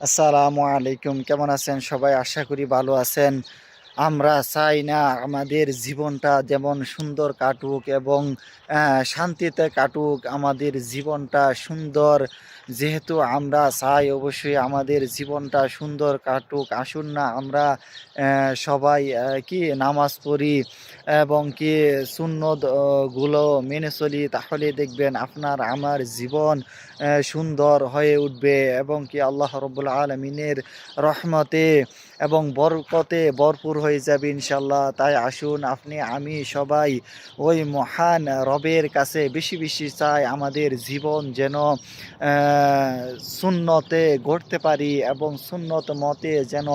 আসসালামু আলাইকুম। কেমন আছেন সবাই? আশা করি ভালো আছেন। আমরা চাই না আমাদের জীবনটা যেমন সুন্দর কাটুক এবং শান্তিতে কাটুক, আমাদের জীবনটা সুন্দর। যেহেতু আমরা চাই অবশ্যই আমাদের জীবনটা সুন্দর কাটুক, আসুন না আমরা সবাই কি নামাজ পড়ি এবং কি সুন্নত গুলো মেনে চলি, তাহলে দেখবেন আপনার আমার জীবন সুন্দর হয়ে উঠবে এবং কি আল্লাহ রব্বুল আলমিনের রহমতে এবং বরকতে ভরপুর হয়ে যাবে ইনশাল্লাহ। তাই আসুন আপনি আমি সবাই ওই মহান রবের কাছে বেশি বেশি চাই আমাদের জীবন যেন সুন্নতে গড়তে পারি এবং সুন্নত মতে যেন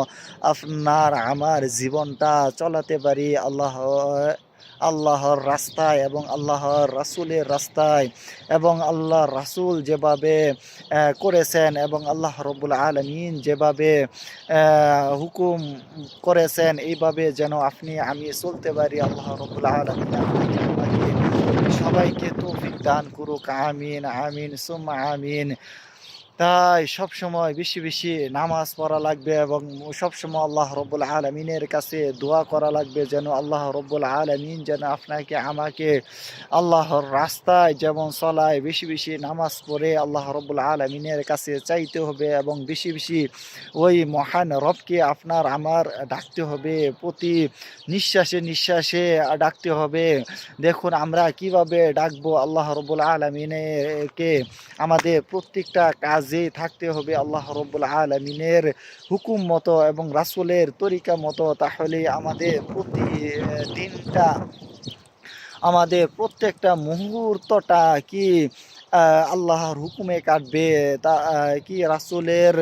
আপনার আমার জীবনটা চলাতে পারি আল্লাহর রাস্তায় এবং আল্লাহর রাসূলের রাস্তায়, এবং আল্লাহর রাসূল যেভাবে করেছেন এবং আল্লাহ রব্বুল আলামিন যেভাবে হুকুম করেছেন, এইভাবে যেন আপনি আমি চলতে পারি। আল্লাহ রব্বুল আলামিন আপনাকে আমাকে সবাইকে তৌফিক দান করুক। আমিন আমিন সুম্মা আমিন। তাই সবসময় বেশি বেশি নামাজ পড়া লাগবে এবং সবসময় আল্লাহ রব্বুল আলমিনের কাছে দোয়া করা লাগবে, যেন আল্লাহ রব্বুল আলমিন যেন আপনাকে আমাকে আল্লাহর রাস্তায় যেমন চলায়, বেশি বেশি নামাজ পড়ে আল্লাহ রব্বুল আলমিনের কাছে চাইতে হবে এবং বেশি বেশি ওই মহান রবকে আপনার আমার ডাকতে হবে, প্রতি নিঃশ্বাসে নিঃশ্বাসে ডাকতে হবে। দেখুন আমরা কিভাবে ডাকবো আল্লাহ রব্বুল আলমিনকে, আমাদের প্রত্যেকটা কাজে থাকতে হবে আল্লাহ রব্বুল আলামিনের হুকুম মতো এবং রাসূলের তরিকা মতো, তাহলে আমাদের প্রতি দিনটা, আমাদের প্রত্যেকটা মুহূর্তটা কি আল্লাহর হুকুমে কাটবে। তা কি রাসূলের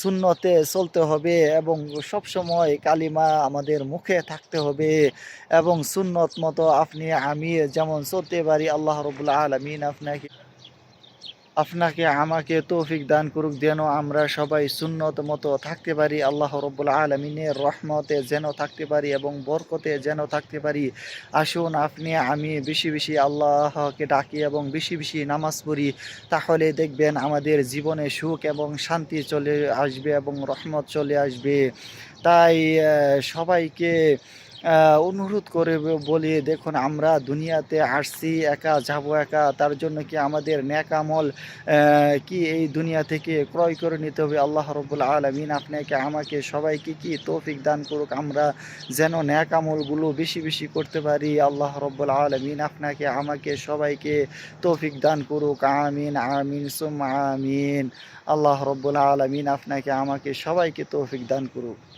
সুন্নতে চলতে হবে এবং সবসময় কালিমা আমাদের মুখে থাকতে হবে এবং সুন্নত মতো আপনি আমি যেমন চলতে পারি। আল্লাহ রব্বুল আলামিন আপনাকে আমাকে তৌফিক দান করুক, যেন আমরা সবাই সুন্নত মতো থাকতে পারি, আল্লাহ রব্বুল আলমিনের রহমতে যেন থাকতে পারি এবং বরকতে যেন থাকতে পারি। আসুন আপনি আমি বেশি বেশি আল্লাহকে ডাকি এবং বেশি বেশি নামাজ পড়ি, তাহলে দেখবেন আমাদের জীবনে সুখ এবং শান্তি চলে আসবে এবং রহমত চলে আসবে। তাই সবাইকে অনুরোধ করে বলি, দেখুন আমরা দুনিয়াতে আসছি একা, যাব একা, তার জন্য কি আমাদের নেক আমল কি এই দুনিয়া থেকে ক্রয় করে নিতে হবে। আল্লাহ রব্বুল আলামিন আপনাকে আমাকে সবাইকে কি তৌফিক দান করুক, আমরা যেন নেক আমলগুলো বেশি বেশি করতে পারি। আল্লাহ রব্বুল আলামিন আপনাকে আমাকে সবাইকে তৌফিক দান করুক। আমিন আমিন সুম্মা আমিন। আল্লাহ রব্বুল আলামিন আপনাকে আমাকে সবাইকে তৌফিক দান করুক।